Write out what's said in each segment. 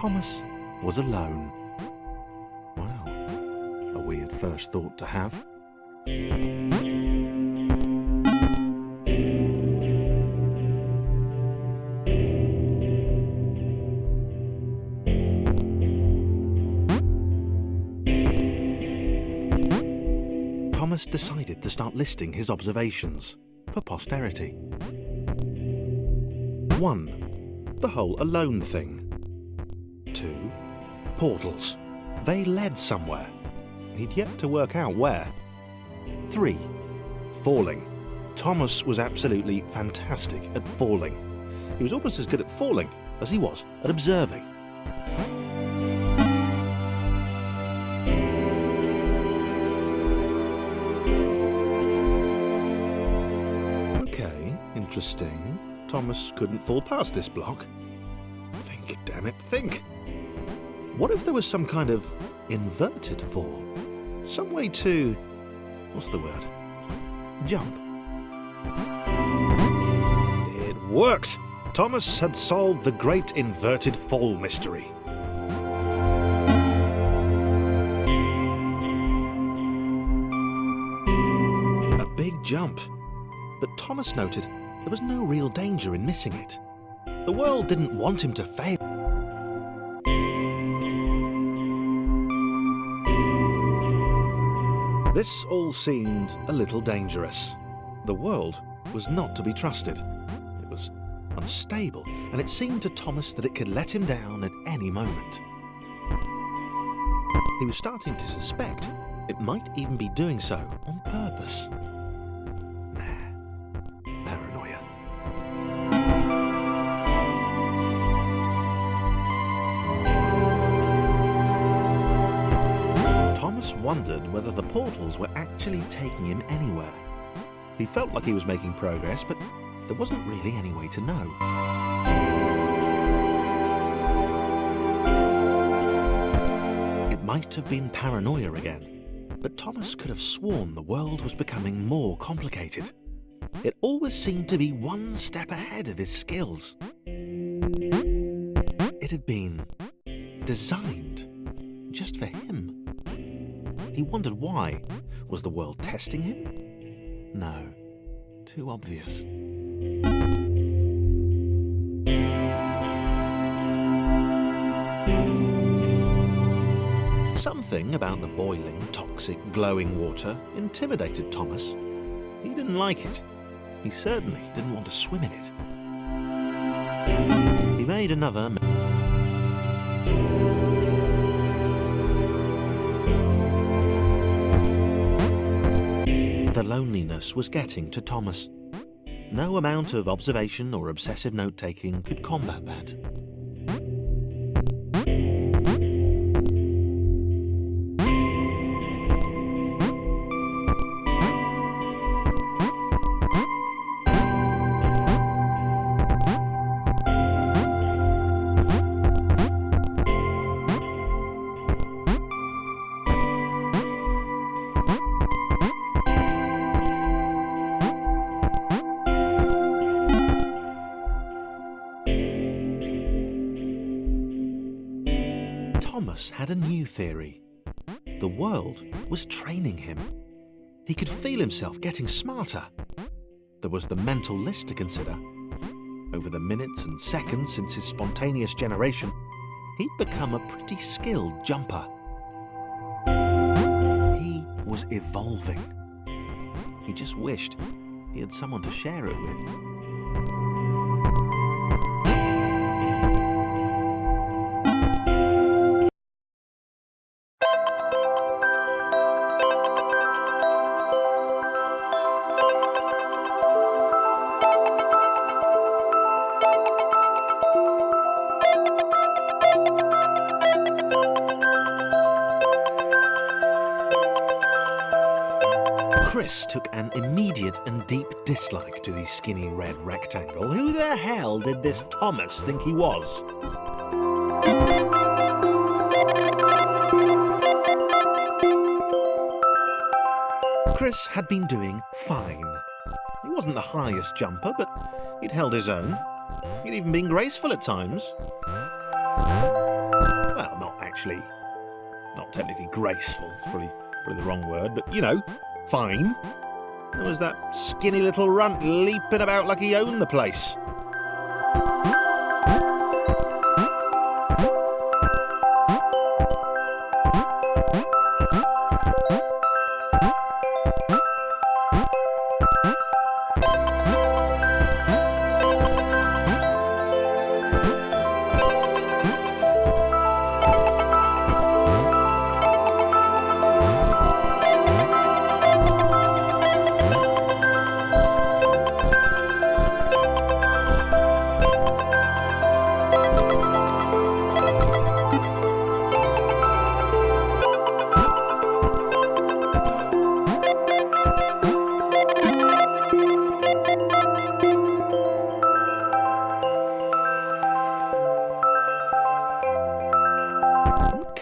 Thomas was alone. Wow, a weird first thought to have. Thomas decided to start listing his observations for posterity. 1. The whole alone thing. 2. Portals. They led somewhere. He'd yet to work out where. 3. Falling. Thomas was absolutely fantastic at falling. He was almost as good at falling as he was at observing. Okay, interesting. Thomas couldn't fall past this block. Think, damn it, think! What if there was some kind of inverted fall? Some way to... what's the word? Jump. It worked! Thomas had solved the great inverted fall mystery. A big jump. But Thomas noted there was no real danger in missing it. The world didn't want him to fail. This all seemed a little dangerous. The world was not to be trusted. It was unstable, and it seemed to Thomas that it could let him down at any moment. He was starting to suspect it might even be doing so on purpose. Paranoia. Thomas wondered whether the portals were actually taking him anywhere. He felt like he was making progress, but there wasn't really any way to know. It might have been paranoia again, but Thomas could have sworn the world was becoming more complicated. It always seemed to be one step ahead of his skills. It had been designed just for him. He wondered why. Was the world testing him? No, too obvious. Something about the boiling, toxic, glowing water intimidated Thomas. He didn't like it. He certainly didn't want to swim in it. He made another... The loneliness was getting to Thomas. No amount of observation or obsessive note-taking could combat that. Thomas had a new theory. The world was training him. He could feel himself getting smarter. There was the mental list to consider. Over the minutes and seconds since his spontaneous generation, he'd become a pretty skilled jumper. He was evolving. He just wished he had someone to share it with. Chris took an immediate and deep dislike to the skinny red rectangle. Who the hell did this Thomas think he was? Chris had been doing fine. He wasn't the highest jumper, but he'd held his own. He'd even been graceful at times. actually not technically graceful, it's probably the wrong word, but you know, fine. There was that skinny little runt leaping about like he owned the place.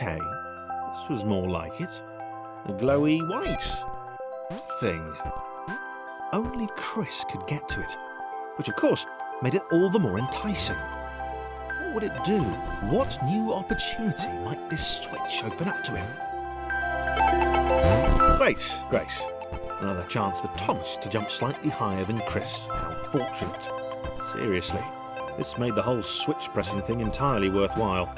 Okay, this was more like it. A glowy white thing. Only Chris could get to it, which of course made it all the more enticing. What would it do? What new opportunity might this switch open up to him? Great, great. Another chance for Thomas to jump slightly higher than Chris. How fortunate. Seriously, this made the whole switch pressing thing entirely worthwhile.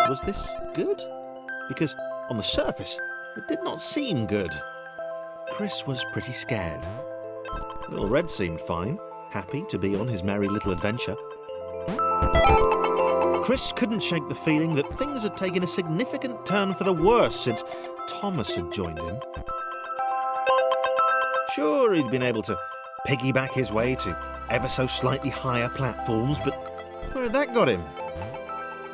Was this good? Because on the surface, it did not seem good. Chris was pretty scared. Little Red seemed fine, happy to be on his merry little adventure. Chris couldn't shake the feeling that things had taken a significant turn for the worse since Thomas had joined in. Sure, he'd been able to piggyback his way to ever so slightly higher platforms, but where had that got him?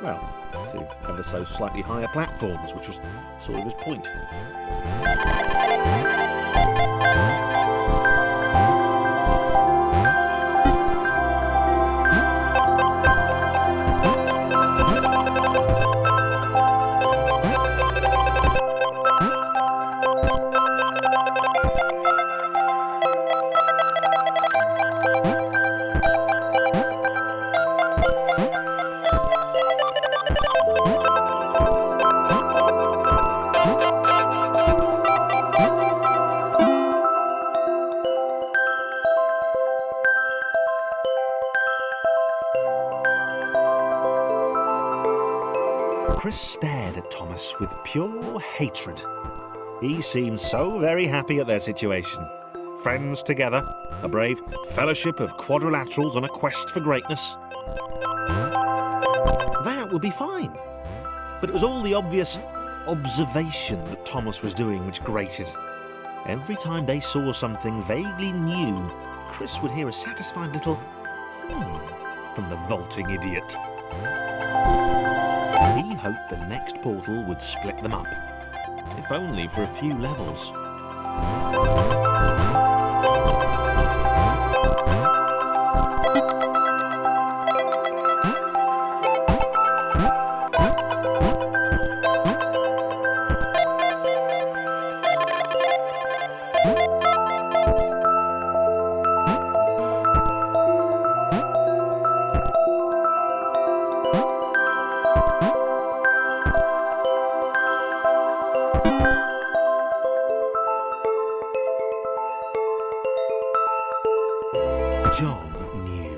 Well, to ever so slightly higher platforms, which was sort of his point. Chris stared at Thomas with pure hatred. He seemed so very happy at their situation. Friends together, a brave fellowship of quadrilaterals on a quest for greatness. That would be fine. But it was all the obvious observation that Thomas was doing which grated. Every time they saw something vaguely new, Chris would hear a satisfied little from the vaulting idiot. He hoped the next portal would split them up, if only for a few levels. John knew.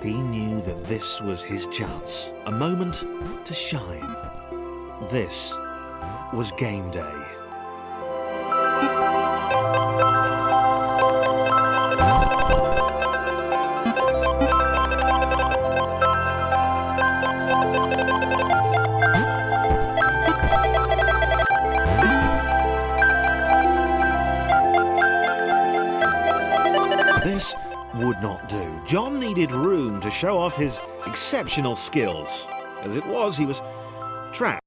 He knew that this was his chance, a moment to shine. This was game day. This would not do. John needed room to show off his exceptional skills. As it was, he was trapped.